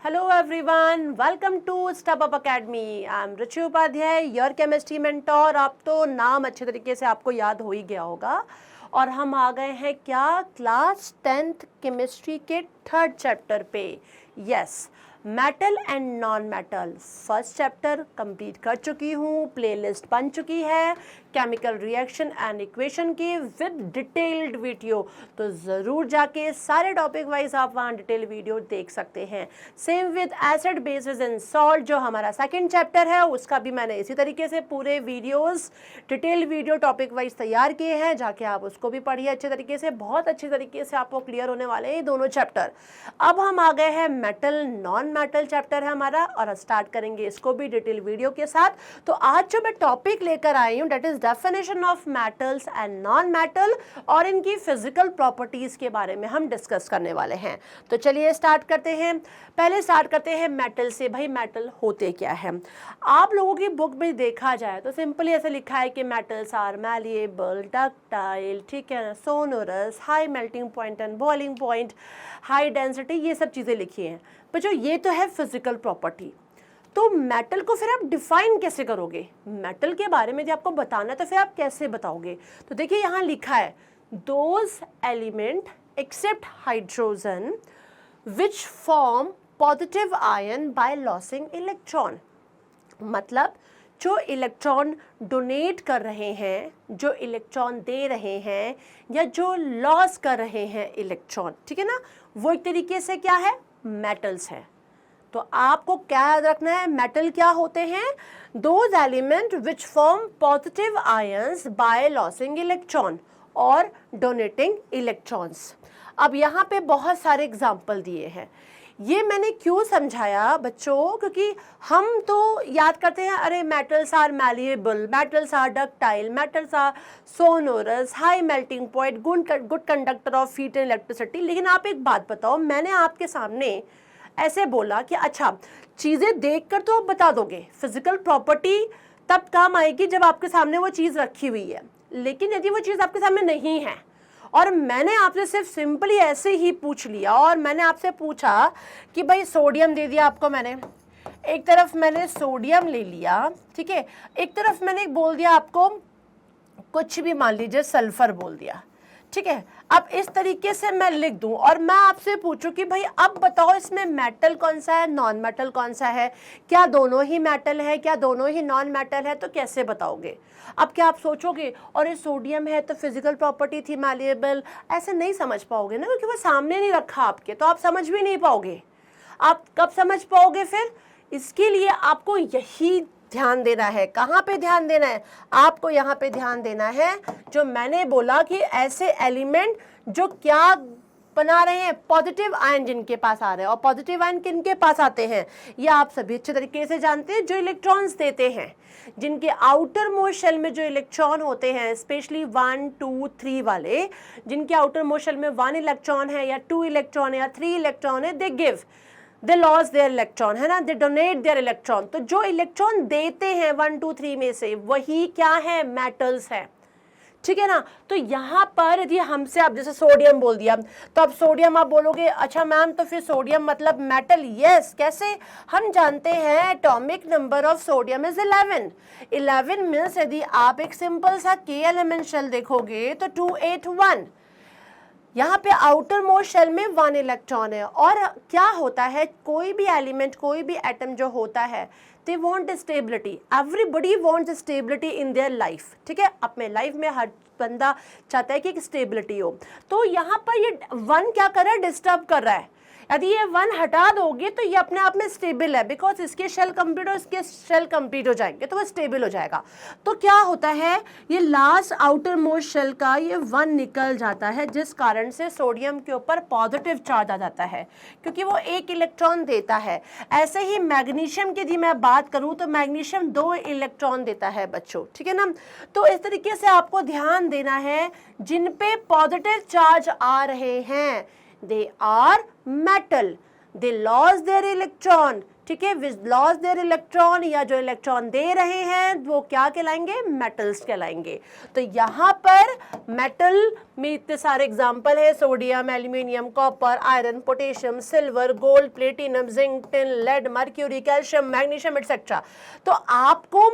Hello everyone, welcome to Step Up Academy. I'm Ruchi Upadhyay, your chemistry mentor. आप तो नाम अच्छे तरीके से आपको याद हो ही गया होगा और हम आ गए हैं क्या क्लास 10th केमिस्ट्री के थर्ड चैप्टर पे. Yes, metal and non metal first chapter complete कर चुकी हूँ. प्लेलिस्ट बन चुकी है केमिकल रिएक्शन एंड इक्वेशन की विद डिटेल्ड वीडियो, तो ज़रूर जाके सारे टॉपिक वाइज आप वहाँ डिटेल वीडियो देख सकते हैं. Same with acid basis and salt जो हमारा सेकंड चैप्टर है, उसका भी मैंने इसी तरीके से पूरे videos detail video topic wise तैयार किए हैं. जाके आप उसको भी पढ़िए अच्छे तरीके से, बहुत अच्छे तरीके से आपको क्लियर होने वाले हैं ये दोनों चैप्टर. अब हम आ गए हैं मेटल नॉन मेटल चैप्टर है हमारा और स्टार्ट करेंगे इसको भी डिटेल वीडियो के साथ. तो आज जो मैं टॉपिक लेकर आई हूँ, that is definition of metals and non metal और इनकी फिजिकल प्रॉपर्टीज के बारे में हम डिस्कस करने वाले हैं. तो चलिए स्टार्ट करते हैं. पहले स्टार्ट करते हैं मेटल से. भाई मेटल होते क्या है? आप लोगों की बुक में देखा जाए तो सिंपली ऐसे लिखा है कि मेटल्स आर मैलिएबल, डक्टाइल, ठीक है, sonorous, high melting point and boiling point, high density, ये सब चीज़ें लिखी हैं. पर जो ये तो है फिजिकल प्रॉपर्टी, तो मेटल को फिर आप डिफाइन कैसे करोगे? मेटल के बारे में यदि आपको बताना है तो फिर आप कैसे बताओगे? तो देखिए यहाँ लिखा है those element except hydrogen which form positive ion by losing electron. मतलब जो इलेक्ट्रॉन डोनेट कर रहे हैं, जो इलेक्ट्रॉन दे रहे हैं या जो लॉस कर रहे हैं इलेक्ट्रॉन, ठीक है ना, वो एक तरीके से क्या है? मेटल्स है. तो आपको क्या याद रखना है? मेटल क्या होते हैं? Those element which form positive ions by losing electron और डोनेटिंग इलेक्ट्रॉन्स. अब यहाँ पे बहुत सारे एग्जाम्पल दिए हैं. ये मैंने क्यों समझाया बच्चों? क्योंकि हम तो याद करते हैं अरे metals are malleable, metals are ductile, metals are sonorous, high melting point, good conductor of heat and electricity. लेकिन आप एक बात बताओ, मैंने आपके सामने ऐसे बोला कि अच्छा चीज़ें देखकर तो आप बता दोगे, फिजिकल प्रॉपर्टी तब काम आएगी जब आपके सामने वो चीज़ रखी हुई है. लेकिन यदि वो चीज़ आपके सामने नहीं है और मैंने आपसे सिर्फ सिंपली ऐसे ही पूछ लिया और मैंने आपसे पूछा कि भाई सोडियम दे दिया आपको, मैंने एक तरफ मैंने सोडियम ले लिया, ठीक है, एक तरफ मैंने बोल दिया आपको कुछ भी, मान लीजिए सल्फर बोल दिया, ठीक है. अब इस तरीके से मैं लिख दूं और मैं आपसे पूछूं कि भाई अब बताओ इसमें मेटल कौन सा है, नॉन मेटल कौन सा है, क्या दोनों ही मेटल है, क्या दोनों ही नॉन मेटल है, तो कैसे बताओगे? अब क्या आप सोचोगे और ये सोडियम है तो फिजिकल प्रॉपर्टी थी मैलिएबल, ऐसे नहीं समझ पाओगे ना, क्योंकि वो सामने नहीं रखा आपके, तो आप समझ भी नहीं पाओगे. आप कब समझ पाओगे फिर? इसके लिए आपको यही ध्यान देना है. कहाँ पे ध्यान देना है? आपको यहाँ पे ध्यान देना है जो मैंने बोला कि ऐसे एलिमेंट जो क्या बना रहे हैं, पॉजिटिव आयन जिनके पास आ रहे हैं. और पॉजिटिव आयन किनके पास आते हैं ये आप सभी अच्छे तरीके से जानते हैं, जो इलेक्ट्रॉन्स देते हैं, जिनके आउटर मोस्ट शेल में जो इलेक्ट्रॉन होते हैं, स्पेशली 1, 2, 3 वाले, जिनके आउटर मोस्ट शेल में 1 इलेक्ट्रॉन है या 2 इलेक्ट्रॉन है या 3 इलेक्ट्रॉन है, they give, they loss there electron, है ना, दे डोनेट देयर इलेक्ट्रॉन. तो जो इलेक्ट्रॉन देते हैं 1, 2, 3 में से, वही क्या है? मेटल्स है, ठीक है ना. तो यहाँ पर यदि हमसे आप जैसे सोडियम बोल दिया, तो अब सोडियम आप बोलोगे अच्छा मैम तो फिर सोडियम मतलब मेटल. यस, कैसे? हम जानते हैं atomic number of sodium is 11. 11 means यदि आप एक सिंपल सा k एलिमेंट शेल देखोगे तो 281. यहाँ पे आउटर मोस्ट शेल में 1 इलेक्ट्रॉन है. और क्या होता है, कोई भी एलिमेंट, कोई भी एटम जो होता है, they want stability. Everybody wants stability in their life, ठीक है. अपने लाइफ में हर बंदा चाहता है कि एक स्टेबिलिटी हो. तो यहाँ पर ये 1 क्या कर रहा है? डिस्टर्ब कर रहा है. यदि ये 1 हटा दोगे तो ये अपने आप में स्टेबल है, बिकॉज इसके शेल कंप्लीट और इसके शेल कंप्लीट हो जाएंगे तो वो स्टेबल हो जाएगा. तो क्या होता है, ये लास्ट आउटर मोस्ट शेल का ये 1 निकल जाता है, जिस कारण से सोडियम के ऊपर पॉजिटिव चार्ज आ जाता है, क्योंकि वो 1 इलेक्ट्रॉन देता है. ऐसे ही मैग्नीशियम की यदि मैं बात करूं तो मैग्नीशियम 2 इलेक्ट्रॉन देता है बच्चों, ठीक है ना. तो इस तरीके से आपको ध्यान देना है, जिन पे पॉजिटिव चार्ज आ रहे हैं they are metal, they lost their electron, ठीक है, विच लॉस देयर इलेक्ट्रॉन, या जो इलेक्ट्रॉन दे रहे हैं वो क्या कहलाएंगे, मेटल्स कहलाएंगे। तो यहाँ पर मेटल में इतने सारे एग्जाम्पल है, sodium, aluminium, copper, iron, potassium, silver, gold, platinum, zinc, tin, lead, mercury, calcium, magnesium etcetera. तो आपको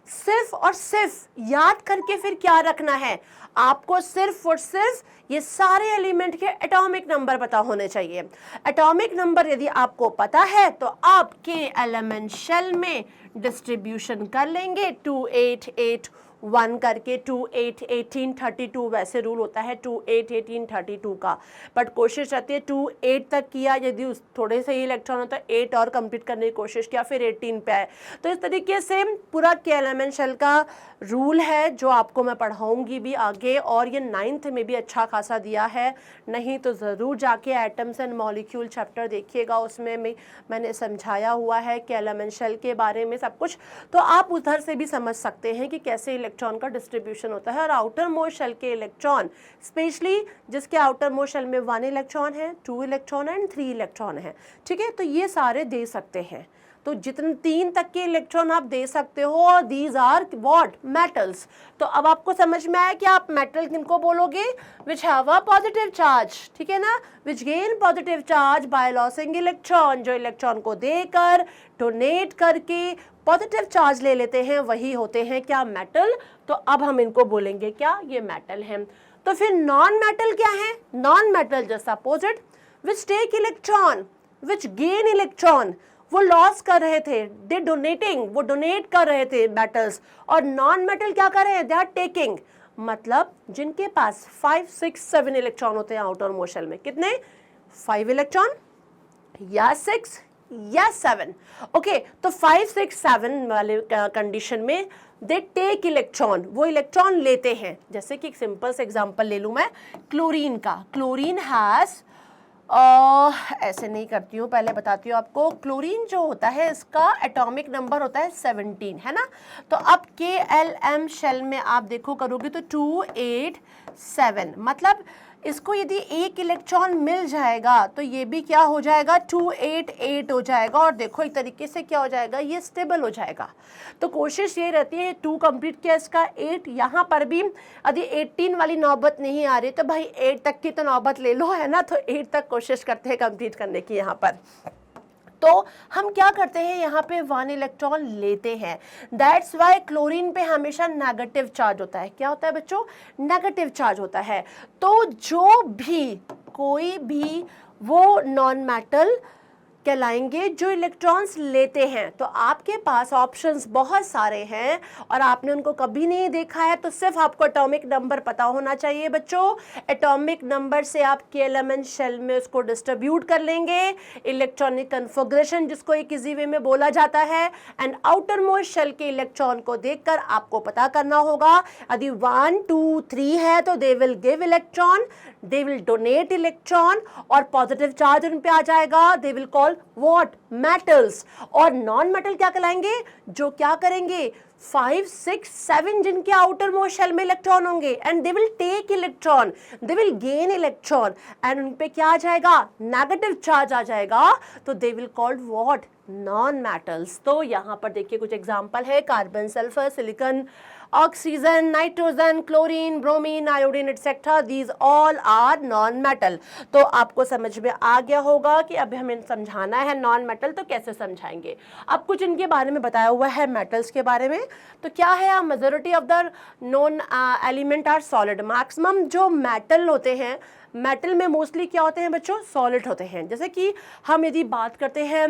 सिर्फ और सिर्फ याद करके फिर क्या रखना है, आपको सिर्फ और सिर्फ ये सारे एलिमेंट के एटॉमिक नंबर पता होने चाहिए। एटॉमिक नंबर यदि आपको पता है तो आपके एलिमेंट शेल में डिस्ट्रीब्यूशन कर लेंगे 2 8 8 1 करके 2 8 18 32, वैसे रूल होता है 2 8 18 32 का, बट कोशिश रहती है 2 8 तक किया, यदि उस थोड़े से ही इलेक्ट्रॉन होता है 8 और कंप्लीट करने की कोशिश किया, फिर 18 पे आए। तो इस तरीके से पूरा के एलिमेंट शेल का रूल है जो आपको मैं पढ़ाऊंगी भी आगे, और ये 9th में भी अच्छा खासा दिया है, नहीं तो ज़रूर जाके एटम्स एंड मॉलिक्यूल चैप्टर देखिएगा, उसमें मैंने समझाया हुआ है कि एलिमेंट शेल के बारे में सब कुछ, तो आप उधर से भी समझ सकते हैं कि कैसे इलेक्ट्रॉन का डिस्ट्रीब्यूशन होता है। और आउटर मोस्ट शेल के इलेक्ट्रॉन, स्पेशली जिसके आउटर मोस्ट शेल में 1 इलेक्ट्रॉन है, 2 इलेक्ट्रॉन एंड 3 इलेक्ट्रॉन है, ठीक है, तो ये सारे दे सकते हैं। तो जितने 3 तक के इलेक्ट्रॉन आप दे सकते हो, और दीज आर व्हाट, मेटल्स। तो अब आपको समझ में आया कि आप मेटल किनको बोलोगे, which have a positive charge, ठीक है ना, which gain positive charge by losing electron, जो इलेक्ट्रॉन को देकर डोनेट करके पॉजिटिव चार्ज ले लेते हैं, वही होते हैं क्या, मेटल। तो अब हम इनको बोलेंगे क्या, ये मेटल हैं। तो फिर नॉन मेटल क्या है, non metal just opposite, which take electron, which gain electron, वो लॉस कर रहे थे, दे डोनेटिंग, वो डोनेट कर रहे थे मेटल्स, और नॉन मेटल क्या कर रहे हैं, दे आर टेकिंग, मतलब जिनके पास 5 6 7 इलेक्ट्रॉन होते हैं आउटर मोस्ट शेल में, कितने, 5 इलेक्ट्रॉन या 6 या 7, ओके। तो 5 6 7 वाले कंडीशन में दे टेक इलेक्ट्रॉन, वो इलेक्ट्रॉन लेते हैं। जैसे कि एक सिंपल से एग्जांपल ले लूं मैं क्लोरीन का, क्लोरीन हैज ऐसे नहीं करती हूँ, पहले बताती हूँ आपको। क्लोरीन जो होता है इसका एटॉमिक नंबर होता है 17, है ना। तो अब KLM शेल में आप देखो करोगे तो 2 8 7, मतलब इसको यदि 1 इलेक्ट्रॉन मिल जाएगा तो ये भी क्या हो जाएगा, 2 8 8 हो जाएगा, और देखो एक तरीके से क्या हो जाएगा, ये स्टेबल हो जाएगा। तो कोशिश ये रहती है 2 कंप्लीट किया, इसका 8, यहाँ पर भी यदि 18 वाली नौबत नहीं आ रही तो भाई 8 तक की तो नौबत ले लो, है ना। तो 8 तक कोशिश करते हैं कंप्लीट करने की यहाँ पर। तो हम क्या करते हैं, यहाँ पे 1 इलेक्ट्रॉन लेते हैं, दैट्स वाई क्लोरीन पे हमेशा नेगेटिव चार्ज होता है। क्या होता है बच्चों, नेगेटिव चार्ज होता है। तो जो भी कोई भी वो नॉन मेटल कहलाएंगे जो इलेक्ट्रॉन्स लेते हैं। तो आपके पास ऑप्शंस बहुत सारे हैं और आपने उनको कभी नहीं देखा है, तो सिर्फ आपको एटॉमिक नंबर पता होना चाहिए बच्चों। एटॉमिक नंबर से आप एलिमेंट शेल में उसको डिस्ट्रीब्यूट कर लेंगे, इलेक्ट्रॉनिक कन्फिगरेशन जिसको एक इजी वे में बोला जाता है, एंड आउटर मोस्ट शेल के इलेक्ट्रॉन को देखकर आपको पता करना होगा। यदि 1 2 3 है तो they will give electron, they will donate electron, और पॉजिटिव चार्ज उन पे आ जाएगा, they will call what, metals. और नॉन मेटल क्या कहलाएंगे, जो क्या करेंगे, 5 6 7 जिनके आउटर मोस्ट शेल में इलेक्ट्रॉन होंगे, and they will take electron, they will gain electron, and उन पे क्या आ जाएगा, नेगेटिव चार्ज आ जाएगा, तो they will called what, non metals. तो यहाँ पर देखिए कुछ एग्जांपल है, carbon, sulphur, silicon, oxygen, nitrogen, chlorine, bromine, iodine etcetera, these all are non metal. तो आपको समझ में आ गया होगा कि अब हमें समझाना है नॉन मेटल, तो कैसे समझाएंगे। अब कुछ इनके बारे में बताया हुआ है मेटल्स के बारे में। तो क्या है, majority of the non element are solid. Maximum जो मेटल होते हैं, मेटल में मोस्टली क्या होते हैं बच्चों, सॉलिड होते हैं। जैसे कि हम यदि बात करते हैं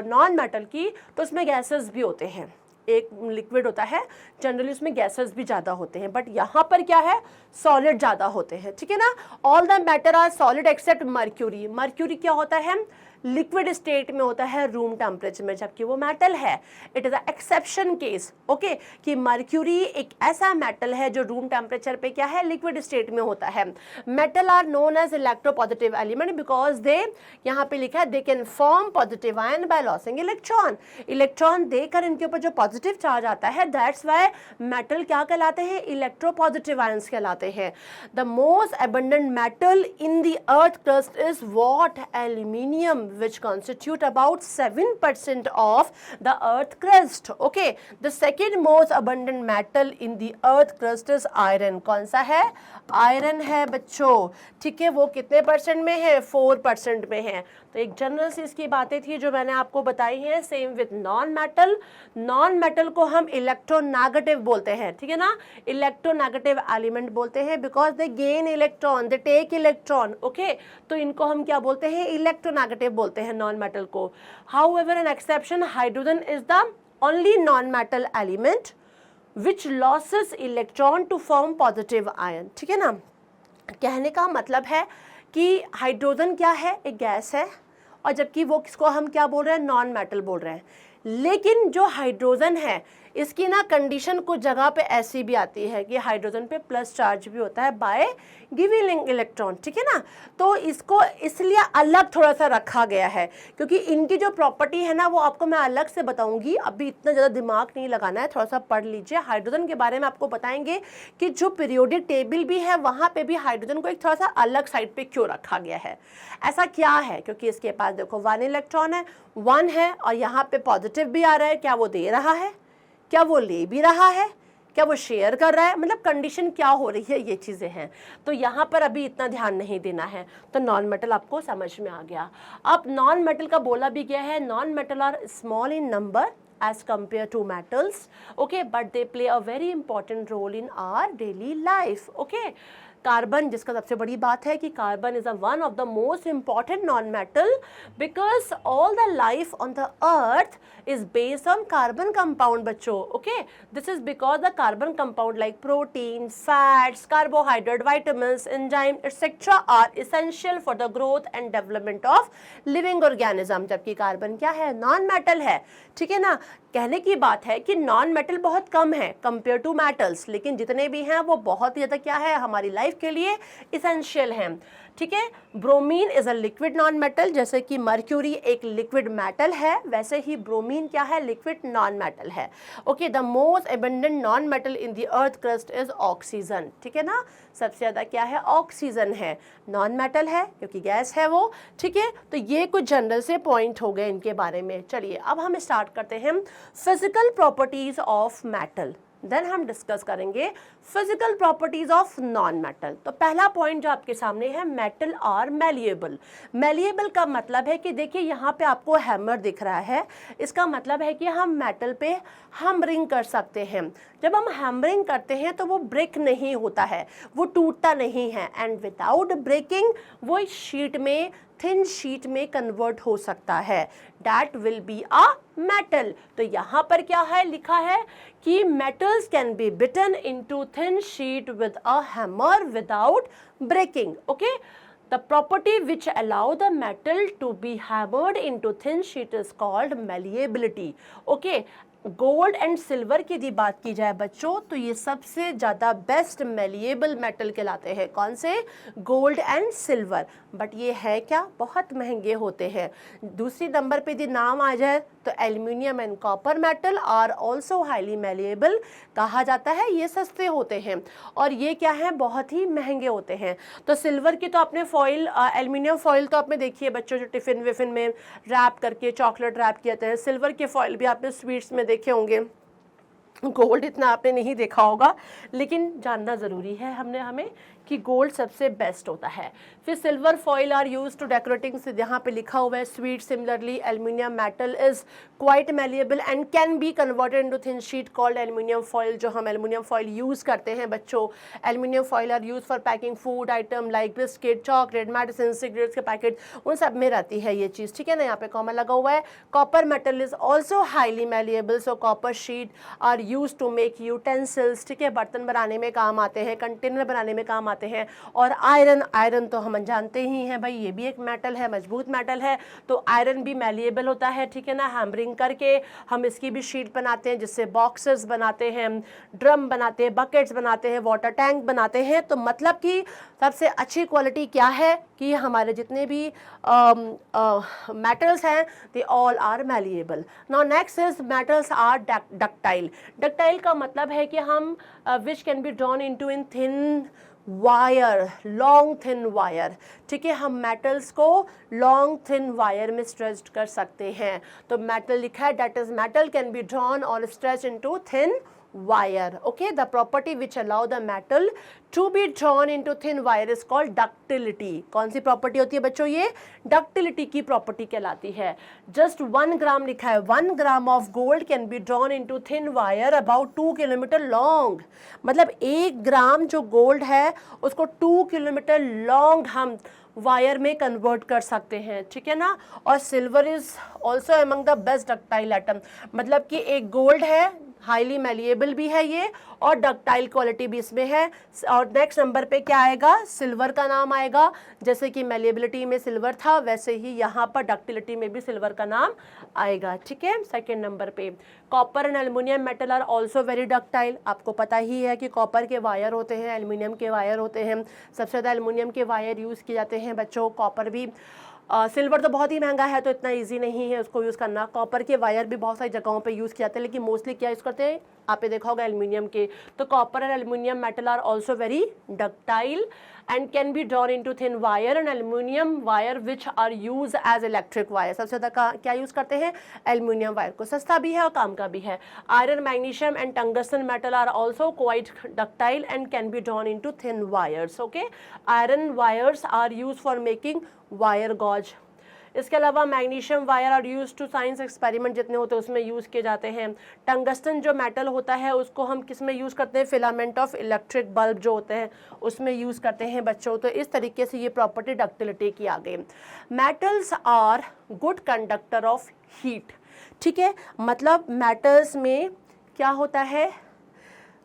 नॉन मेटल की, तो उसमें गैसेस भी होते हैं, एक लिक्विड होता है, जनरली उसमें गैसेस भी ज़्यादा होते हैं, बट यहाँ पर क्या है, सॉलिड ज़्यादा होते हैं, ठीक है ना। All the matter are solid except mercury. Mercury क्या होता है, लिक्विड स्टेट में होता है रूम टेम्परेचर में, जबकि वो मेटल है। It is a exception case, okay, कि मर्क्यूरी एक ऐसा मेटल है जो रूम टेम्परेचर पे क्या है, लिक्विड स्टेट में होता है। Metal are known as electropositive element because they, यहाँ पे लिखा है, they can form positive ion by losing electron. Electron देकर इनके ऊपर जो पॉजिटिव चार्ज आता है, दैट्स वाई मेटल क्या कहलाते हैं, इलेक्ट्रोपॉजिटिव आयंस कहलाते हैं। The most abundant metal in the earth crust is what, aluminium, which constitute about 7% of the earth crust. Okay, the second most abundant metal in the earth crust is iron. कौन सा है? Iron है बच्चों, ठीक है। वो कितने percent में है? 4% में है। तो एक जनरल सी इसकी बातें थी जो मैंने आपको बताई हैं। Same with non metal, non metal को हम इलेक्ट्रोनेगेटिव बोलते हैं, ठीक है ना, इलेक्ट्रोनेगेटिव एलिमेंट बोलते हैं, because they gain electron, they take electron. Okay, तो इनको हम क्या बोलते हैं? इलेक्ट्रोनेगेटिव बोलते हैं नॉन मेटल को। However an exception, hydrogen is the only non metal element which loses electron to form positive ion, ठीक है ना। कहने का मतलब है कि हाइड्रोजन क्या है? एक गैस है, और जबकि वो किसको हम क्या बोल रहे हैं? नॉन मेटल बोल रहे हैं। लेकिन जो हाइड्रोजन है इसकी ना कंडीशन कुछ जगह पे ऐसी भी आती है कि हाइड्रोजन पे प्लस चार्ज भी होता है बाय गिविंग इलेक्ट्रॉन, ठीक है ना। तो इसको इसलिए अलग थोड़ा सा रखा गया है, क्योंकि इनकी जो प्रॉपर्टी है ना वो आपको मैं अलग से बताऊंगी। अभी इतना ज़्यादा दिमाग नहीं लगाना है, थोड़ा सा पढ़ लीजिए। हाइड्रोजन के बारे में आपको बताएंगे कि जो पीरियोडिक टेबल भी है वहाँ पे भी हाइड्रोजन को एक थोड़ा सा अलग साइड पे क्यों रखा गया है। ऐसा क्या है? क्योंकि इसके पास देखो 1 इलेक्ट्रॉन है, 1 है, और यहाँ पे पॉजिटिव भी आ रहा है। क्या वो दे रहा है? क्या वो ले भी रहा है? क्या वो शेयर कर रहा है? मतलब कंडीशन क्या हो रही है, ये चीज़ें हैं। तो यहाँ पर अभी इतना ध्यान नहीं देना है। तो नॉन मेटल आपको समझ में आ गया। अब नॉन मेटल का बोला भी गया है, non metal are small in number as compared to metals, okay, but they play a very important role in our daily life. Okay, carbon, जिसका सबसे बड़ी बात है कि carbon is one of the most important non metal because all the life on the earth is based on carbon compound बच्चों। Okay, this is because the carbon compound like protein, fats, carbohydrate, vitamins, enzyme etcetera are essential for the growth and development of living organism. जबकि carbon क्या है? Non metal है, ठीक है ना। कहने की बात है कि नॉन मेटल बहुत कम है कंपेयर टू मेटल्स, लेकिन जितने भी हैं वो बहुत ही ज़्यादा क्या है? हमारी लाइफ के लिए इसेंशियल हैं, ठीक है। Bromine is a liquid non metal, जैसे कि मर्क्यूरी एक लिक्विड मेटल है, वैसे ही ब्रोमीन क्या है? लिक्विड नॉन मेटल है। Okay, the most abundant non metal in the earth crust is oxygen, ठीक है ना। सबसे ज़्यादा क्या है? ऑक्सीजन है, नॉन मेटल है क्योंकि गैस है वो, ठीक है। तो ये कुछ जनरल से पॉइंट हो गए इनके बारे में। चलिए अब हम स्टार्ट करते हैं physical properties of metal, then हम डिस्कस करेंगे physical properties of non metal. तो पहला पॉइंट जो आपके सामने है, मेटल आर मैलिएबल। मैलिएबल का मतलब है कि देखिए यहाँ पे आपको हैमर दिख रहा है, इसका मतलब है कि हम मेटल पे हैमरिंग कर सकते हैं। जब हम हैमरिंग करते हैं तो वो ब्रेक नहीं होता है, वो टूटता नहीं है, एंड विदाउट ब्रेकिंग वो इस शीट में, थिन शीट में कन्वर्ट हो सकता है। That will be a metal। तो यहाँ पर क्या है? लिखा है कि metals can be beaten into thin sheet with a hammer without breaking। Okay, the property which allow the metal to be hammered into thin sheet is called malleability। Okay, gold and silver की यदि बात की जाए बच्चों तो ये सबसे ज़्यादा बेस्ट मेलिएबल मेटल कहलाते हैं। कौन से? Gold and silver. बट ये है क्या? बहुत महंगे होते हैं। दूसरी नंबर पे यदि नाम आ जाए तो aluminium and copper metal are also highly malleable कहा जाता है। ये सस्ते होते हैं और ये क्या है? बहुत ही महंगे होते हैं। तो सिल्वर की तो आपने फॉइल, एल्यूमिनियम फॉइल तो आपने देखी है बच्चों, जो टिफिन विफिन में रैप करके चॉकलेट रैप किए जाते हैं। सिल्वर के फॉइल भी आपने स्वीट्स में देखे होंगे। गोल्ड इतना आपने नहीं देखा होगा, लेकिन जानना ज़रूरी है हमें कि गोल्ड सबसे बेस्ट होता है। फिर silver foil are use to decorating, से यहाँ पे लिखा हुआ है sweet. Similarly aluminium metal is quite malleable and can be converted into thin sheet called aluminium foil. जो हम एल्यूमिनियम फॉइल यूज़ करते हैं बच्चों, aluminium foil are use for packing food item like biscuit, chocolate, medicine, cigarettes के packet, उन सब में रहती है ये चीज़, ठीक है ना। यहाँ पे कॉमन लगा हुआ है। Copper metal is also highly malleable, so copper sheet are use to make utensils, ठीक है, बर्तन बनाने में काम आते हैं, कंटेनर बनाने में काम आते हैं। और आयरन तो हम जानते ही हैं भाई, ये भी एक मेटल है, मजबूत मेटल है। तो आयरन भी मैलिएबल होता है, ठीक है ना। हैमरिंग करके हम इसकी भी शीट बनाते हैं, जिससे बॉक्सेस बनाते हैं, ड्रम बनाते हैं, बकेट्स बनाते हैं, वाटर टैंक बनाते हैं। तो मतलब कि सबसे अच्छी क्वालिटी क्या है कि हमारे जितने भी मेटल्स हैं they all are malleable. Now next is metals are ductile. Ductile का मतलब है कि हम which can be drawn into in thin wire, long thin wire, ठीक है, हम मेटल्स को लॉन्ग थिन वायर में स्ट्रेच्ड कर सकते हैं। तो मेटल लिखा है, that is metal can be drawn और stretch into thin wire. Okay, the property which allow the metal to be drawn into thin wire is called ductility. कौन सी property होती है बच्चों? ये डक्टिलिटी की प्रॉपर्टी कहलाती है। जस्ट 1 ग्राम लिखा है, 1 gram of gold can be drawn into thin wire about 2 kilometre long. मतलब 1 ग्राम जो गोल्ड है उसको 2 किलोमीटर लॉन्ग हम वायर में कन्वर्ट कर सकते हैं, ठीक है ना। और silver is also among the best ductile item, मतलब कि एक गोल्ड है, हाईली मैलिएबल भी है ये, और डक्टाइल क्वालिटी भी इसमें है। और नेक्स्ट नंबर पे क्या आएगा? सिल्वर का नाम आएगा। जैसे कि मैलिएबिलिटी में सिल्वर था, वैसे ही यहाँ पर डक्टिलिटी में भी सिल्वर का नाम आएगा, ठीक है। सेकेंड नंबर पे copper and aluminium metal are also very ductile. आपको पता ही है कि कॉपर के वायर होते हैं, एल्युमिनियम के वायर होते हैं। सबसे ज़्यादा एल्युमिनियम के वायर यूज़ किए जाते हैं बच्चों, कॉपर भी। सिल्वर तो बहुत ही महंगा है तो इतना इजी नहीं है उसको यूज़ करना। कॉपर के वायर भी बहुत सारी जगहों पे यूज़ किए जाते हैं, लेकिन मोस्टली क्या यूज़ करते हैं, आपने देखा होगा एल्युमिनियम के। तो copper and aluminium metal are also very ductile and can be drawn into thin wire and aluminium wire which are use as electric wire. सबसे ज़्यादा क्या यूज़ करते हैं? एल्युमिनियम वायर को, सस्ता भी है और काम का भी है। Iron, magnesium and tungsten metal are also quite ductile and can be drawn into thin wires. Okay, iron wires are use for making wire gauze. इसके अलावा magnesium wire are use to science experiment जितने होते हैं उसमें use किए जाते हैं। Tungsten जो मेटल होता है उसको हम किस में यूज़ करते हैं? फिलामेंट ऑफ इलेक्ट्रिक बल्ब जो होते हैं उसमें यूज़ करते हैं बच्चों। तो इस तरीके से ये प्रॉपर्टी डक्टिलिटी की आ गई। Metals are good conductor of heat, ठीक है, मतलब मेटल्स में क्या होता है?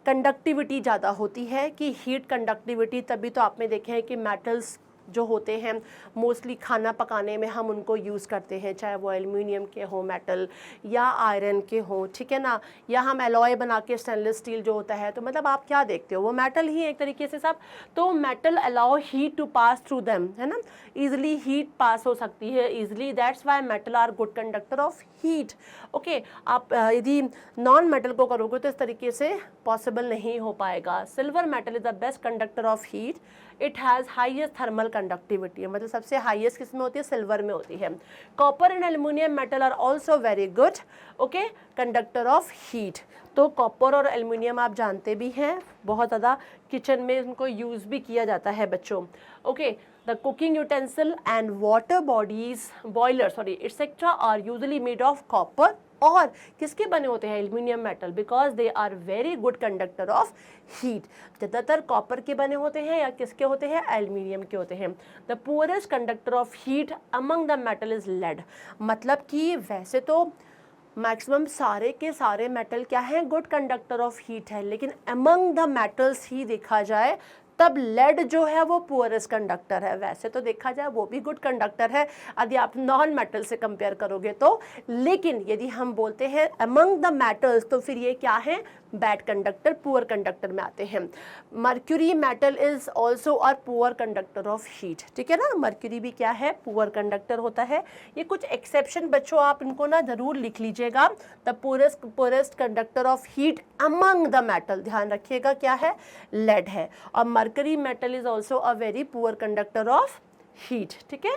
कंडक्टिविटी ज़्यादा होती है कि हीट कंडक्टिविटी। तभी तो आपने देखे हैं कि मेटल्स जो होते हैं मोस्टली खाना पकाने में हम उनको यूज़ करते हैं, चाहे वो एल्युमिनियम के हो मेटल या आयरन के हो, ठीक है ना, या हम एलॉय बना के स्टेनलेस स्टील जो होता है। तो मतलब आप क्या देखते हो, वो मेटल ही एक तरीके से सब। तो metal allow heat to pass through them, है ना, ईजिली हीट पास हो सकती है easily, that's why metal are good conductor of heat. Okay, आप यदि नॉन मेटल को करोगे तो इस तरीके से पॉसिबल नहीं हो पाएगा। Silver metal is the best conductor of heat, it has highest thermal conductivity, मतलब सबसे हाईएस्ट किस में होती है? सिल्वर में होती है। Copper and aluminium metal are also very good, okay, conductor of heat. तो कॉपर और एल्युमिनियम आप जानते भी हैं, बहुत ज़्यादा किचन में उनको यूज़ भी किया जाता है बच्चों। Okay, the cooking utensil and water bodies, boiler sorry etcetera are usually made of copper, और किसके बने होते हैं? Aluminium metal, because they are very good conductor of heat. ज़्यादातर कॉपर के बने होते हैं या किसके होते हैं? एल्युमिनियम के होते हैं। The poorest conductor of heat among the metal is lead, मतलब कि वैसे तो मैक्सिमम सारे के सारे मेटल क्या हैं? गुड कंडक्टर ऑफ हीट है, लेकिन अमंग द मेटल्स ही देखा जाए तब लेड जो है वो पुअरेस्ट कंडक्टर है। वैसे तो देखा जाए वो भी गुड कंडक्टर है यदि आप नॉन मेटल से कंपेयर करोगे तो, लेकिन यदि हम बोलते हैं अमंग द मेटल्स तो फिर ये क्या है? बैड कंडक्टर, पुअर कंडक्टर में आते हैं। Mercury metal is also are poor conductor of heat, ठीक है ना, मर्क्यूरी भी क्या है? पुअर कंडक्टर होता है। ये कुछ एक्सेप्शन बच्चों आप इनको ना जरूर लिख लीजिएगा। The poorest conductor of heat among the metal, ध्यान रखिएगा क्या है? लेड है। और mercury metal is also a very poor conductor of heat, ठीक है।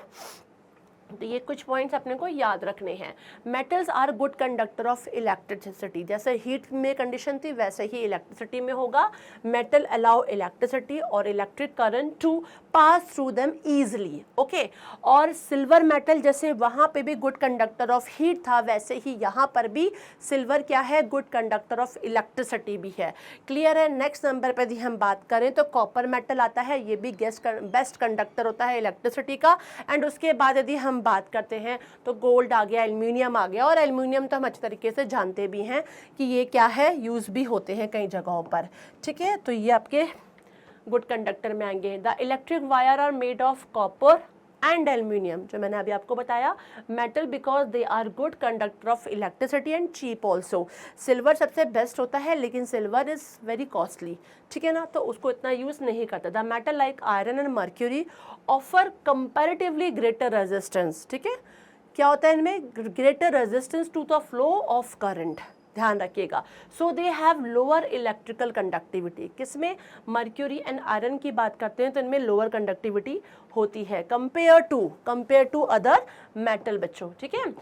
तो ये कुछ पॉइंट्स अपने को याद रखने हैं। Metals are good conductor of electricity, जैसे हीट में कंडीशन थी वैसे ही इलेक्ट्रिसिटी में होगा। मेटल अलाउ इलेक्ट्रिसिटी और electric current to pass through them easily, okay. और सिल्वर मेटल जैसे वहाँ पे भी गुड कंडक्टर ऑफ हीट था, वैसे ही यहाँ पर भी सिल्वर क्या है? गुड कंडक्टर ऑफ इलेक्ट्रिसिटी भी है। क्लियर है? नेक्स्ट नंबर पर यदि हम बात करें तो कॉपर मेटल आता है, ये भी बेस्ट कंडक्टर होता है इलेक्ट्रिसिटी का। एंड उसके बाद यदि हम बात करते हैं तो गोल्ड आ गया, एल्युमिनियम आ गया, और एल्युमिनियम तो हम अच्छे तरीके से जानते भी हैं कि ये क्या है? यूज़ भी होते हैं कई जगहों पर, ठीक है। तो ये आपके गुड कंडक्टर में आएंगे। The electric wire are made of copper and aluminium, जो मैंने अभी आपको बताया, metal because they are good conductor of electricity and cheap also. Silver सबसे बेस्ट होता है लेकिन सिल्वर इज़ वेरी कॉस्टली, ठीक है ना, तो उसको इतना यूज़ नहीं करता। The metal like iron and mercury offer comparatively greater resistance, ठीक है। क्या होता है इनमें? Greater resistance to the flow of current, ध्यान रखिएगा। So they have lower electrical conductivity. किसमें? मर्क्यूरी एंड आयरन की बात करते हैं तो इनमें लोअर कंडक्टिविटी होती है कंपेयर टू अदर मेटल बच्चों, ठीक है।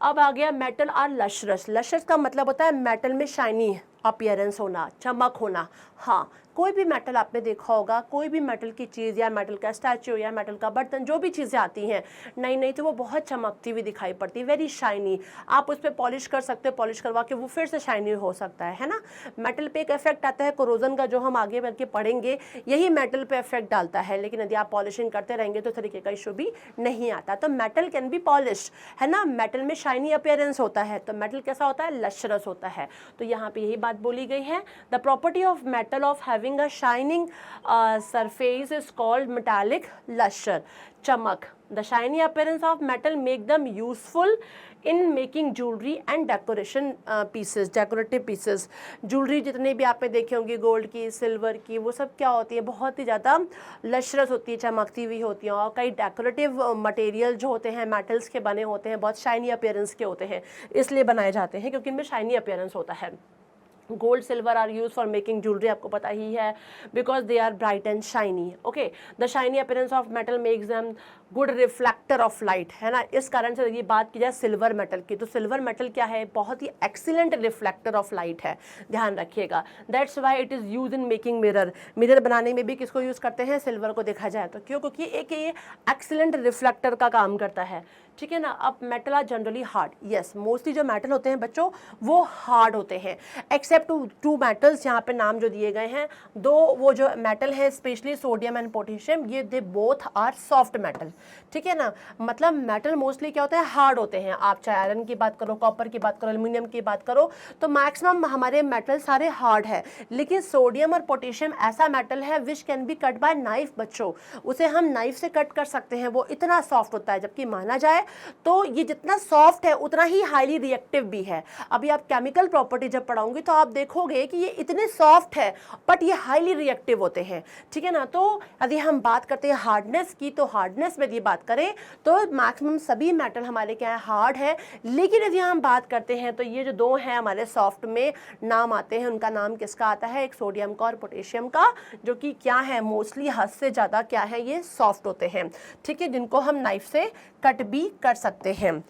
अब आ गया मेटल आर लशरस। लशरस का मतलब होता है मेटल में शाइनी अपीयरेंस होना, चमक होना। हाँ, कोई भी मेटल आपने देखा होगा, कोई भी मेटल की चीज़ या मेटल का स्टैचू या मेटल का बर्तन, जो भी चीज़ें आती हैं नई नई, तो वो बहुत चमकती हुई दिखाई पड़ती है, वेरी शाइनी। आप उस पर पॉलिश कर सकते हो, पॉलिश करवा के वो फिर से शाइनी हो सकता है ना। मेटल पे एक इफेक्ट आता है कोरोजन का, जो हम आगे बढ़ के पढ़ेंगे, यही मेटल पे इफेक्ट डालता है। लेकिन यदि आप पॉलिशिंग करते रहेंगे तो तरीके का इशू भी नहीं आता। तो मेटल कैन बी पॉलिश्ड, है ना। मेटल में शाइनी अपीयरेंस होता है, तो मेटल कैसा होता है? लशरस होता है। तो यहाँ पे यही बात बोली गई है। The property of metal of having a shining surface is called metallic lustre, चमक। The shiny appearance of metal make them useful in making jewellery and decoration pieces, decorative pieces. Jewellery जितने भी आपने देखे होंगे, गोल्ड की, silver की, वो सब क्या होती है? बहुत ही ज़्यादा लशरस होती है, चमकती हुई होती हैं। और कई डेकोरेटिव मटेरियल जो होते हैं मेटल्स के बने होते हैं, बहुत शाइनी अपीयरेंस के होते हैं, इसलिए बनाए जाते हैं क्योंकि इनमें शाइनी अपीयरेंस होता है। Gold silver are use for making jewellery, आपको पता ही है, because they are bright and shiny. Okay, the shiny appearance of metal makes them good reflector of light, है ना। इस कारण से ये बात की जाए सिल्वर मेटल की, तो सिल्वर मेटल क्या है? बहुत ही एक्सीलेंट रिफ्लेक्टर ऑफ लाइट है, ध्यान रखिएगा। That's why it is use in making mirror. Mirror बनाने में भी किसको यूज़ करते हैं? सिल्वर को देखा जाए तो। क्यों? क्योंकि एक ये एक्सीलेंट रिफ्लेक्टर का काम करता है, ठीक है ना। अब metal are generally hard, yes, mostly जो मेटल होते हैं बच्चों वो हार्ड होते हैं, एक्सेप्ट टू मेटल्स, यहाँ पे नाम जो दिए गए हैं, दो वो जो मेटल है स्पेशली सोडियम एंड पोटेशियम, ये they both are soft metal, ठीक है ना। मतलब मेटल मोस्टली क्या होता है? हार्ड होते हैं। आप चाहे आयरन की बात करो, कॉपर की बात करो, एल्यूमिनियम की बात करो, तो मैक्सिमम हमारे मेटल सारे हार्ड है। लेकिन सोडियम और पोटेशियम ऐसा मेटल है विच can B cut by knife बच्चों, उसे हम नाइफ से कट कर सकते हैं, वो इतना सॉफ्ट होता है। जबकि माना जाए तो ये जितना सॉफ्ट है उतना ही हाईली रिएक्टिव भी है। अभी आप केमिकल प्रॉपर्टी जब पढ़ाऊंगी तो आप देखोगे कि ये इतने सॉफ्ट है बट ये हाईली रिएक्टिव होते हैं, ठीक है ना। तो यदि हम बात करते हैं हार्डनेस की, तो हार्डनेस में यदि बात करें तो मैक्सिमम सभी मेटल हमारे क्या है? हार्ड है। लेकिन यदि हम बात करते हैं तो ये जो दो हैं हमारे सॉफ्ट में नाम आते हैं, उनका नाम किसका आता है? एक सोडियम का और पोटेशियम का, जो कि क्या है? मोस्टली हद से ज़्यादा क्या है? ये सॉफ्ट होते हैं, ठीक है, जिनको हम नाइफ से कट भी कर सकते हैं।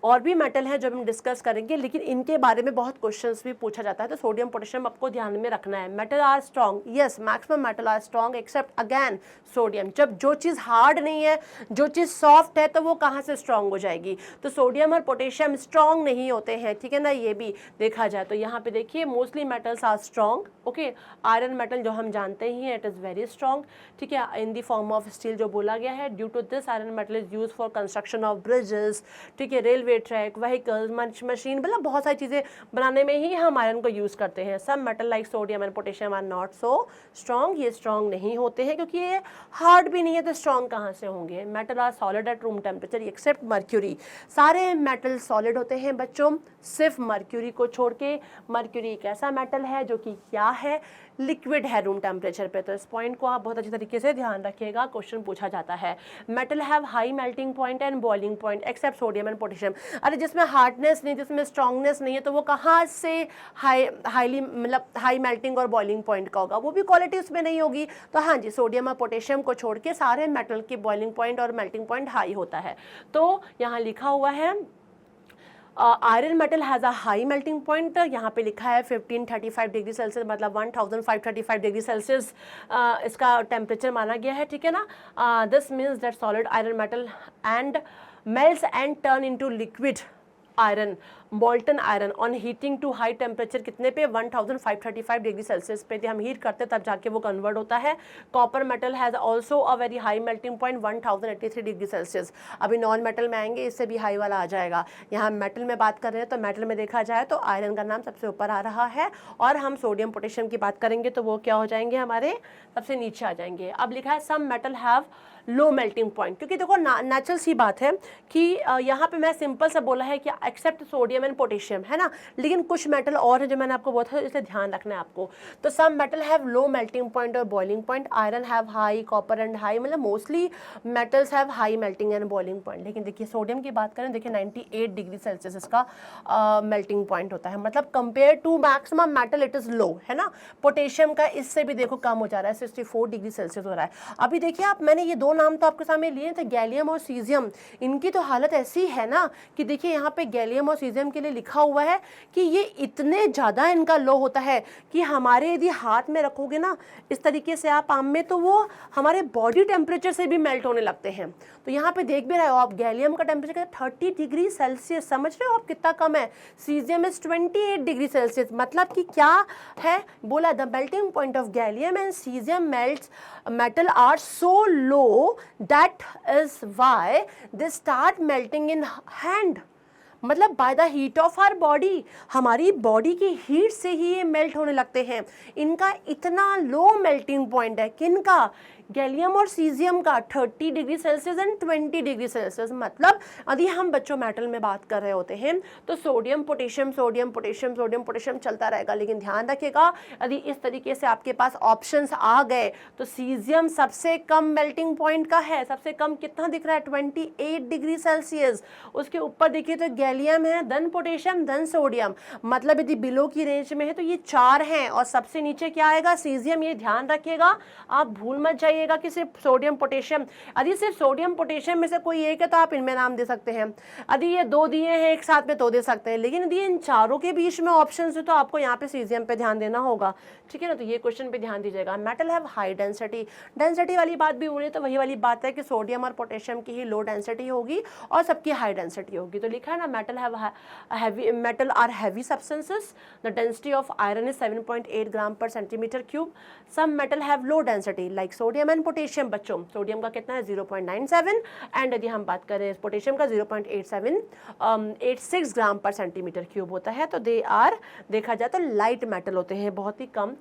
और भी मेटल है जो हम डिस्कस करेंगे, लेकिन इनके बारे में बहुत क्वेश्चंस भी पूछा जाता है, तो सोडियम पोटेशियम आपको ध्यान में रखना है। Metal are strong, yes, maximum metal are strong except again sodium. जब जो चीज़ हार्ड नहीं है, जो चीज़ सॉफ्ट है, तो वो कहाँ से स्ट्रॉन्ग हो जाएगी? तो सोडियम और पोटेशियम स्ट्रॉन्ग नहीं होते हैं, ठीक है ना। ये भी देखा जाए तो यहाँ पे देखिए mostly metals are strong. Okay, iron metal जो हम जानते ही हैं, इट इज़ वेरी स्ट्रॉन्ग, ठीक है, in the form of steel जो बोला गया है। Due to this iron metal is use for construction of bridges, ठीक है, रेलवे ट्रैक, व्हीकल्स, मशीन, मतलब बहुत सारी चीज़ें बनाने में ही हम आयरन को यूज़ करते हैं। सब metal like sodium and potassium are not so strong, ये स्ट्रॉन्ग नहीं होते हैं क्योंकि ये हार्ड भी नहीं है, तो स्ट्रॉन्ग कहाँ से होंगे? Metal are solid at room temperature except mercury. सारे मेटल सॉलिड होते हैं बच्चों, सिर्फ मर्क्यूरी को छोड़ के। मर्क्यूरी एक ऐसा मेटल है जो कि क्या है? लिक्विड है रूम टेम्परेचर पे। तो इस पॉइंट को आप बहुत अच्छी तरीके से ध्यान रखिएगा, क्वेश्चन पूछा जाता है। Metal have high melting point and boiling point accept sodium and potassium. अरे जिसमें हार्डनेस नहीं, जिसमें स्ट्रॉन्गनेस नहीं है, तो वो कहाँ से हाईली मतलब हाई मेल्टिंग और बॉइलिंग पॉइंट का होगा? वो भी क्वालिटी उसमें नहीं होगी। तो हाँ जी, सोडियम और पोटेशियम को छोड़ के सारे मेटल की बॉइलिंग पॉइंट और मेल्टिंग पॉइंट हाई होता है। तो यहाँ लिखा हुआ है iron metal has a high melting point, यहाँ पे लिखा है 1535 डिग्री सेल्सियस, मतलब 1535 डिग्री सेल्सियस इसका टेम्परेचर माना गया है, ठीक है ना। This means that solid iron metal and melts and turn into liquid iron, molten iron on heating to high temperature, कितने पे? 1535 डिग्री सेल्सियस पे हम हीट करते तब जाके वो कन्वर्ट होता है। Copper metal has also a very high melting point 1083 degree Celsius. अभी नॉन मेटल में आएंगे, इससे भी हाई वाला आ जाएगा। यहाँ मेटल में बात कर रहे हैं तो मेटल में देखा जाए तो आयरन का नाम सबसे ऊपर आ रहा है, और हम सोडियम पोटेशियम की बात करेंगे तो वो क्या हो जाएंगे? हमारे सबसे नीचे आ जाएंगे। अब लिखा है some metal have low melting point, क्योंकि देखो नेचुरल सी बात है कि यहाँ पे मैं सिंपल सा बोला है कि except sodium sodium and potassium, है ना। लेकिन कुछ मेटल और है जो मैंने आपको बोला था, इसलिए ध्यान रखना है आपको। तो some metal have low melting point और boiling point, iron have high, copper and high, मतलब mostly metals have high melting and boiling point. लेकिन देखिए सोडियम की बात करें, देखिए 98 डिग्री सेल्सियस इसका मेल्टिंग पॉइंट होता है, मतलब compare to maximum metal it is low, है ना। पोटेशियम का इससे भी देखो कम हो जा रहा है, 64 डिग्री सेल्सियस हो रहा है। अभी देखिए आप, मैंने ये दो नाम तो आपके सामने लिए थे, गैलियम और सीजियम। इनकी तो हालत ऐसी है ना कि देखिए यहाँ पे गैलियम और सीजियम के लिए लिखा हुआ है कि ये इतने ज़्यादा इनका लो होता है कि हमारे यदि हाथ में रखोगे ना इस तरीके से आप आम में, तो वो हमारे बॉडी टेम्परेचर से भी मेल्ट होने लगते हैं। तो यहाँ पे देख भी रहे हो आप, गैलियम का टेम्परेचर 30 डिग्री सेल्सियस, समझ रहे हो आप कितना कम है। सीजियम इज 28 डिग्री सेल्सियस, मतलब कि क्या है बोला, the melting point of gallium and caesium metal are so low that is why they start melting in hand, मतलब by the heat of our body, हमारी बॉडी की हीट से ही ये मेल्ट होने लगते हैं। इनका इतना लो मेल्टिंग पॉइंट है, किनका, गैलियम और सीजियम का, 30 degree Celsius and 20 degree Celsius. मतलब यदि हम बच्चों मेटल में बात कर रहे होते हैं तो sodium potassium sodium potassium sodium potassium चलता रहेगा। लेकिन ध्यान रखिएगा, यदि इस तरीके से आपके पास ऑप्शंस आ गए तो सीजियम सबसे कम मेल्टिंग पॉइंट का है, सबसे कम कितना दिख रहा है, 28 डिग्री सेल्सियस। उसके ऊपर देखिए तो गैलियम है, देन पोटेशियम, देन सोडियम, मतलब यदि बिलो की रेंज में है तो ये 4 हैं, और सबसे नीचे क्या आएगा, सीजियम। ये ध्यान रखिएगा, आप भूल मत जाइए कि सिर्फ सोडियम पोटेशियम, यदि सिर्फ सोडियम पोटेशियम में से कोई एक है तो आप इनमें नाम दे सकते हैं, यदि ये दो दिए हैं एक साथ में तो दे सकते हैं। लेकिन यदि इन चारों के बीच में ऑप्शन है तो आपको यहाँ पे सीजियम पे ध्यान देना होगा, ठीक है ना। तो ये क्वेश्चन पे ध्यान दीजिएगा। Metal have high density, density वाली बात भी बोली तो वही वाली बात है कि सोडियम और पोटेशियम की ही लो डेंसिटी होगी और सबकी हाई डेंसिटी होगी। तो लिखा है ना, metal are heavy substances, the density of iron is 7.8 gram per centimetre cube. Some metal have low density like sodium and potassium, बच्चों सोडियम का कितना है 0.97, एंड यदि हम बात करें पोटेशियम का 0.86 ग्राम पर सेंटीमीटर क्यूब होता है। तो दे आर, देखा जाए तो लाइट मेटल होते हैं, बहुत ही कम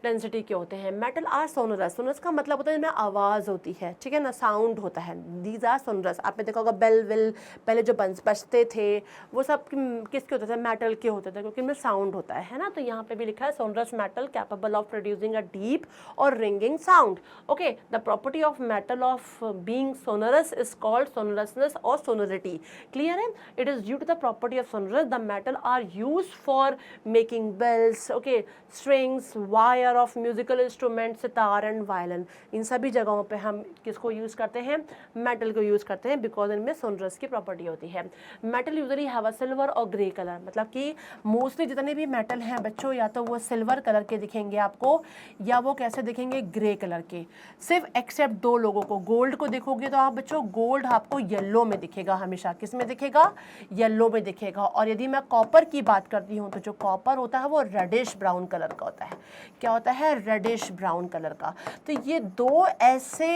डेंसिटी के होते हैं। मेटल आर सोनरस, सोनरस का मतलब होता है जिनमें आवाज़ होती है, ठीक है ना, साउंड होता है। These are sonorous. आपने देखा होगा बेल विल पहले जो बजते थे वो सब किसके होते थे, मेटल के होते थे, क्योंकि इनमें साउंड होता है ना। तो यहाँ पे भी लिखा है sonorous metal capable of producing a deep और ringing sound. Okay, the property of metal of being sonorous is called sonorousness और सोनोरिटी। क्लियर है, it is due to the property of sonorous the metal are used for making bells, okay, strings, wire of musical instrument, sitar and violin. इन सभी जगहों पे हम किसको use करते हैं, मेटल को यूज करते हैं, बिकॉज इनमें सोनरस की प्रॉपर्टी होती है। Metal usually have a silver और ग्रे कलर, मतलब कि मोस्टली जितने भी मेटल हैं बच्चों, या तो वो सिल्वर कलर के दिखेंगे आपको, या वो कैसे दिखेंगे, ग्रे कलर के। सिर्फ एक्सेप्ट दो लोगों को, गोल्ड को देखोगे तो आप बच्चों गोल्ड आपको येलो में दिखेगा, हमेशा किस में दिखेगा, येलो में दिखेगा। और यदि मैं कॉपर की बात करती हूँ तो जो कॉपर होता है वो रेडिश ब्राउन कलर का होता है। क्या होता है, रेडिश ब्राउन कलर का। तो ये दो ऐसे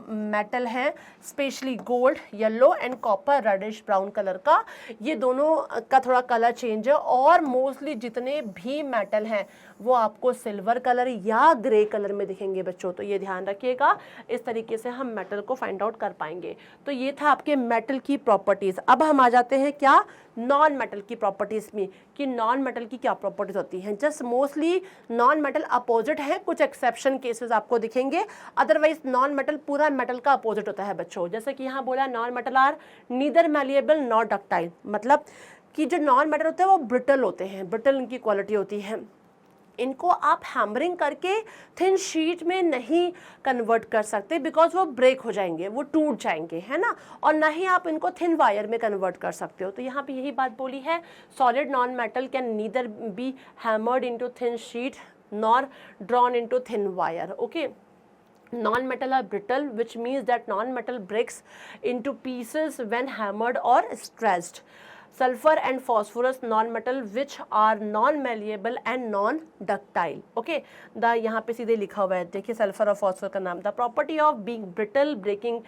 मेटल हैं, specially gold yellow and copper reddish brown colour का, ये दोनों का थोड़ा कलर चेंज है। और मोस्टली जितने भी मेटल हैं वो आपको सिल्वर कलर या ग्रे कलर में दिखेंगे बच्चों। तो ये ध्यान रखिएगा, इस तरीके से हम मेटल को फाइंड आउट कर पाएंगे। तो ये था आपके मेटल की प्रॉपर्टीज। अब हम आ जाते हैं क्या, नॉन मेटल की प्रॉपर्टीज में, कि नॉन मेटल की क्या प्रॉपर्टीज होती हैं। Just mostly non metal opposite है, कुछ एक्सेप्शन केसेस आपको दिखेंगे, अदरवाइज नॉन मेटल पूरा मेटल का अपोजिट होता है बच्चों। जैसे कि यहाँ बोला non metal are neither malleable not ductile, मतलब कि जो नॉन मेटल होते हैं वो ब्रिटल होते हैं, ब्रिटल इनकी क्वालिटी होती है। इनको आप हैमरिंग करके थिन शीट में नहीं कन्वर्ट कर सकते, बिकॉज वो ब्रेक हो जाएंगे, वो टूट जाएंगे, है ना। और ना ही आप इनको थिन वायर में कन्वर्ट कर सकते हो। तो यहाँ पे यही बात बोली है, solid non metal can neither be hammered into thin sheet nor drawn into thin wire. Okay, non-metal are brittle, which means that non-metal breaks into pieces when hammered or stressed. Sulfur and phosphorus non-metal which are non-malleable and non-ductile. Okay, the यहाँ पे सीधे लिखा हुआ है, देखिए sulphur और phosphorus का नाम। The property of being brittle, breaking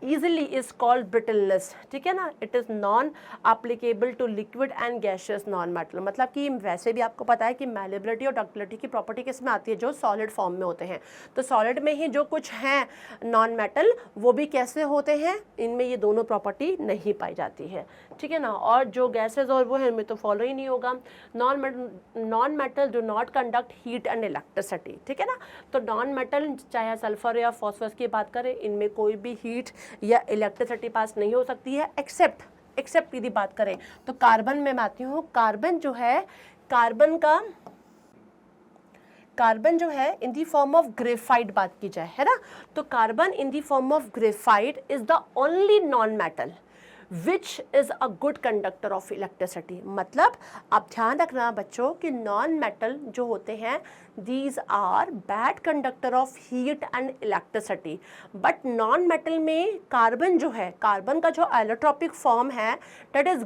easily is called brittleness, ठीक है ना। It is non-applicable to liquid and gaseous non-metal, मतलब कि वैसे भी आपको पता है कि malleability और ductility की प्रॉपर्टी किस में आती है, जो सॉलिड फॉर्म में होते हैं। तो सॉलिड में ही जो कुछ हैं नॉन मेटल वो भी कैसे होते हैं, इनमें ये दोनों प्रॉपर्टी नहीं पाई जाती है। ठीक है ना, और जो गैसेज और वो है इनमें तो फॉलो ही नहीं होगा। Non metal do not conduct heat and electricity, ठीक है ना। तो नॉन मेटल चाहे सल्फर या फॉस्फोरस की बात करें, इनमें कोई भी हीट या इलेक्ट्रिसिटी पास नहीं हो सकती है, एक्सेप्ट यदि बात करें तो कार्बन में मैं आती हूँ। कार्बन जो है, कार्बन जो है इन दी फॉर्म ऑफ ग्रेफाइट बात की जाए, है ना, तो carbon in the form of graphite is the only non metal which is a good conductor of electricity. मतलब आप ध्यान रखना बच्चों कि नॉन मेटल जो होते हैं these are bad conductor of heat and electricity, but non metal में कार्बन जो है, कार्बन का जो एलोट्रोपिक फॉर्म है that is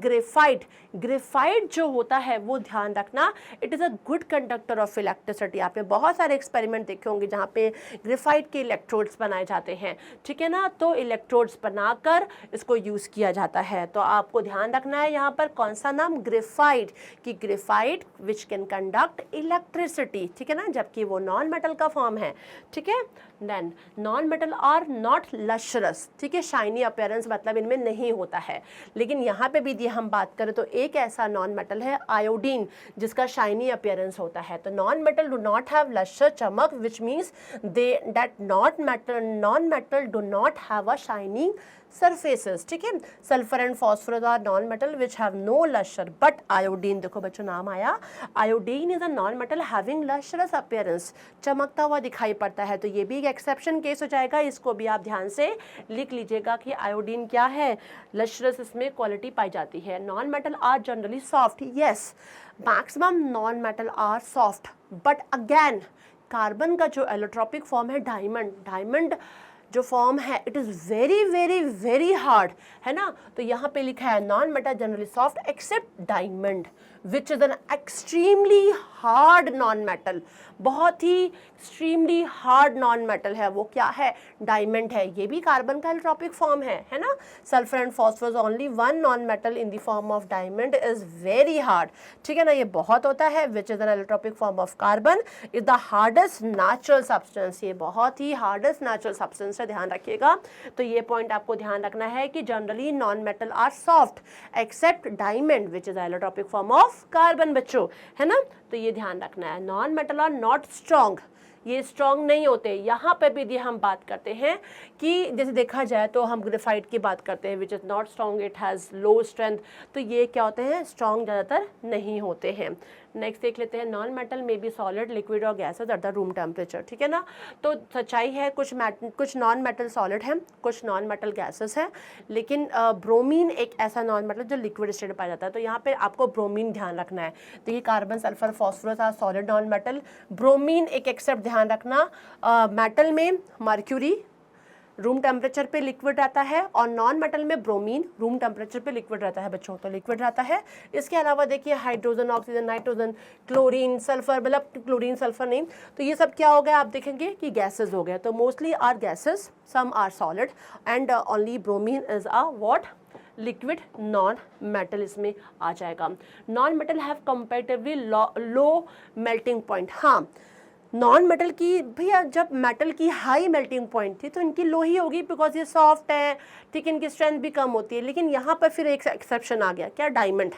ग्रेफाइट जो होता है वो ध्यान रखना it is a good conductor of electricity. आपने बहुत सारे एक्सपेरिमेंट देखे होंगे जहाँ पे ग्रेफाइट के इलेक्ट्रोड्स बनाए जाते हैं, ठीक है ना, तो इलेक्ट्रोड्स बनाकर इसको यूज़ किया जाता है। तो आपको ध्यान रखना है यहाँ पर कौन सा नाम, ग्रेफाइट, कि graphite which can conduct electricity, ठीक है ना, जबकि वो नॉन मेटल का फॉर्म है, ठीक है। Then non metal are not lustrous, ठीक है, शाइनी अपीयरेंस मतलब इनमें नहीं होता है। लेकिन यहाँ पे भी यदि हम बात करें तो एक ऐसा नॉन मेटल है आयोडीन जिसका शाइनी अपीयरेंस होता है। तो non metal do not have lustre चमक which means they that non metal do not have a shining surfaces, ठीक है। Sulphur and phosphorus are non metal which have no lustre, but iodine, देखो बच्चों नाम आया, iodine is a non metal having lustrous appearance, चमकता हुआ दिखाई पड़ता है। तो ये भी एक एक्सेप्शन केस हो जाएगा, इसको भी आप ध्यान से लिख लीजिएगा कि आयोडीन क्या है, लशरस इसमें क्वालिटी पाई जाती है। Non metal are generally soft, yes, maximum non metal are soft, but again carbon का जो एलोट्रोपिक फॉर्म है डायमंड जो फॉर्म है it is very very very hard, है ना। तो यहाँ पे लिखा है non metal generally soft except diamond which is an extremely hard non metal, बहुत ही एक्सट्रीमली हार्ड नॉन मेटल है वो, क्या है, डायमंड है। ये भी कार्बन का एलोट्रोपिक फॉर्म है ना। Sulphur and phosphorus only one non metal in the form of diamond is very hard, ठीक है ना, ये बहुत होता है। Which is an allotropic form of carbon is the hardest natural substance, ये बहुत ही हार्डेस्ट नेचुरल सब्सटेंस है, ध्यान रखिएगा। तो ये पॉइंट आपको ध्यान रखना है कि generally non metal are soft except diamond which is allotropic form of carbon बच्चों, है ना। तो ये ध्यान रखना है। Non metal are not strong, ये स्ट्रॉन्ग नहीं होते। यहाँ पे भी हम बात करते हैं कि जैसे देखा जाए तो हम ग्रेफाइट की बात करते हैं which is not strong, it has low strength, तो ये क्या होते हैं, स्ट्रॉन्ग ज़्यादातर नहीं होते हैं। नेक्स्ट देख लेते हैं, नॉन मेटल में भी सॉलिड लिक्विड और gases at the room temperature, ठीक है ना। तो सच्चाई है कुछ नॉन मेटल सॉलिड हैं, कुछ नॉन मेटल गैसेस हैं, लेकिन ब्रोमीन एक ऐसा नॉन मेटल जो लिक्विड स्टेट में पाया जाता है। तो यहाँ पे आपको ब्रोमीन ध्यान रखना है। तो ये carbon sulphur phosphorus are solid non metal, bromine एक एक्सेप्ट ध्यान रखना, मेटल में मर्क्यूरी रूम टेम्परेचर पे लिक्विड रहता है और नॉन मेटल में ब्रोमीन रूम टेम्परेचर पे लिक्विड रहता है बच्चों, तो लिक्विड रहता है। इसके अलावा देखिए hydrogen, oxygen, nitrogen, chlorine, sulphur, मतलब क्लोरीन सल्फर नहीं, तो ये सब क्या हो गया, आप देखेंगे कि गैसेस हो गया। तो mostly are gases, some are solid and only bromine is a what, liquid non metal इसमें आ जाएगा। Non metal have comparatively low melting point, हाँ नॉन मेटल की भैया जब मेटल की हाई मेल्टिंग पॉइंट थी तो इनकी लो ही होगी बिकॉज ये सॉफ्ट है, ठीक, इनकी स्ट्रेंथ भी कम होती है। लेकिन यहाँ पर फिर एक एक्सेप्शन आ गया, क्या, डायमंड।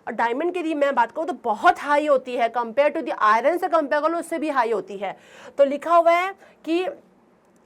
और डायमंड के लिए मैं बात करूँ तो बहुत हाई होती है, कंपेयर टू द आयरन से कंपेयर करो उससे भी हाई होती है। तो लिखा हुआ है कि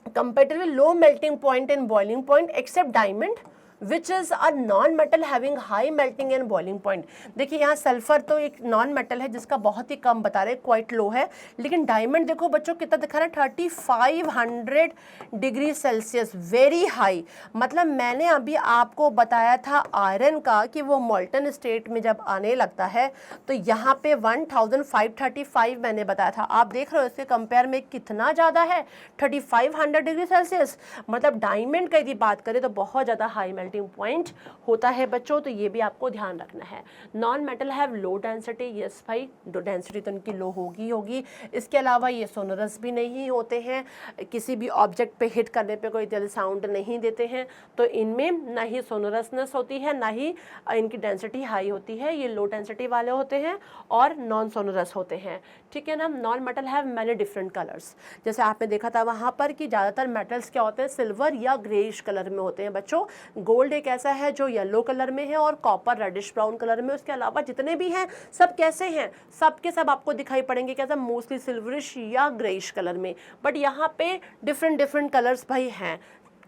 comparatively low melting point and boiling point accept diamond which is a non metal having high melting and boiling point. देखिए यहाँ सल्फर तो एक नॉन मेटल है जिसका बहुत ही कम बता रहे, क्वाइट लो है, लेकिन डायमंड देखो बच्चों कितना दिखा रहा है, 3500 डिग्री सेल्सियस, वेरी हाई। मतलब मैंने अभी आपको बताया था आयरन का कि वो मोल्टन स्टेट में जब आने लगता है तो यहाँ पे 1535 मैंने बताया था, आप देख रहे हो इसके कंपेयर में कितना ज़्यादा है, 3500 डिग्री सेल्सियस। मतलब डायमंड का यदि बात करें तो बहुत ज़्यादा हाई मेल्टिंग पॉइंट होता है बच्चों, तो ये भी आपको ध्यान रखना है। Non metal have low density, yes भाई डेंसिटी तो इनकी लो होगी। इसके अलावा ये सोनरस भी नहीं होते हैं, किसी भी ऑब्जेक्ट पे हिट करने पे कोई जल्दी साउंड नहीं देते हैं, तो इनमें ना ही सोनरसनेस होती है ना ही इनकी डेंसिटी हाई होती है। ये लो डेंसिटी वाले होते हैं और नॉन सोनरस होते हैं, ठीक है ना। Non metal have many different colours, जैसे आपने देखा था वहाँ पर कि ज़्यादातर मेटल्स क्या होते हैं, सिल्वर या ग्रेइश कलर में होते हैं बच्चों, गोल्ड गोल्ड एक ऐसा है जो येलो कलर में है और कॉपर रेडिश ब्राउन कलर में। उसके अलावा जितने भी हैं सब कैसे हैं, सब के सब आपको दिखाई पड़ेंगे कैसा, मोस्टली सिल्वरिश या ग्रेइश कलर में। बट यहाँ पे डिफरेंट डिफरेंट कलर्स भाई हैं।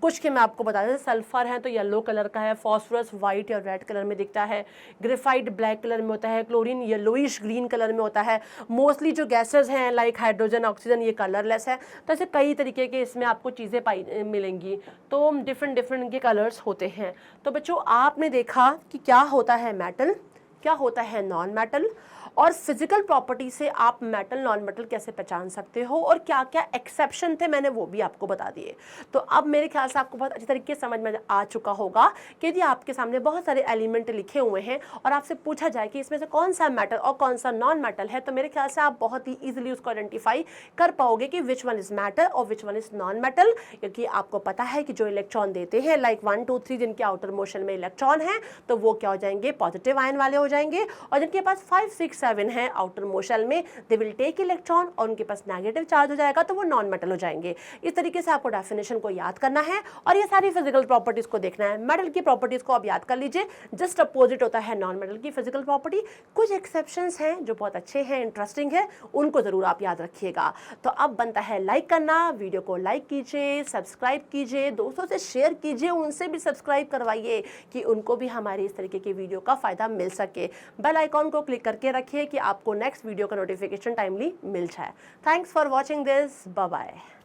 कुछ के मैं आपको बता दें, सल्फर है तो येलो कलर का है, फॉस्फोरस वाइट या रेड कलर में दिखता है, ग्रेफाइट ब्लैक कलर में होता है, क्लोरीन येलोइश ग्रीन कलर में होता है। मोस्टली जो गैसेस हैं लाइक हाइड्रोजन ऑक्सीजन ये कलरलेस है। तो ऐसे कई तरीके के इसमें आपको चीज़ें मिलेंगी, तो डिफरेंट डिफरेंट के कलर्स होते हैं। तो बच्चों आपने देखा कि क्या होता है मेटल, क्या होता है नॉन मेटल, और फिजिकल प्रॉपर्टी से आप मेटल नॉन मेटल कैसे पहचान सकते हो, और क्या क्या एक्सेप्शन थे मैंने वो भी आपको बता दिए। तो अब मेरे ख्याल से आपको बहुत अच्छी तरीके से समझ में आ चुका होगा कि यदि आपके सामने बहुत सारे एलिमेंट लिखे हुए हैं और आपसे पूछा जाए कि इसमें से कौन सा मेटल और कौन सा नॉन मेटल है, तो मेरे ख्याल से आप बहुत ही ईजिली उसको आइडेंटिफाई कर पाओगे कि विच वन इज मेटल और which one is non metal. क्योंकि आपको पता है कि जो इलेक्ट्रॉन देते हैं लाइक 1 2 3 जिनके आउटर मोशन में इलेक्ट्रॉन है तो वो क्या हो जाएंगे, पॉजिटिव आयन वाले हो जाएंगे, और जिनके पास 5 6 7 है आउटर मोशन में दे विल टेक इलेक्ट्रॉन और उनके पास नेगेटिव चार्ज हो जाएगा तो वो नॉन मेटल हो जाएंगे। इस तरीके से आपको डेफिनेशन को याद करना है और ये सारी फिजिकल प्रॉपर्टीज को देखना है। मेटल की प्रॉपर्टीज को आप याद कर लीजिए, जस्ट अपोजिट होता है नॉन मेटल की फिजिकल प्रॉपर्टी। कुछ एक्सेप्शंस हैं जो बहुत अच्छे हैं, इंटरेस्टिंग है, उनको जरूर आप याद रखिएगा। तो अब बनता है लाइक करना, वीडियो को लाइक कीजिए, सब्सक्राइब कीजिए, दोस्तों से शेयर कीजिए, उनसे भी सब्सक्राइब करवाइए कि उनको भी हमारी इस तरीके की वीडियो का फायदा मिल सके। बेल आइकॉन को क्लिक करके रखिए कि आपको नेक्स्ट वीडियो का नोटिफिकेशन टाइमली मिल जाए। Thanks for watching this, bye bye.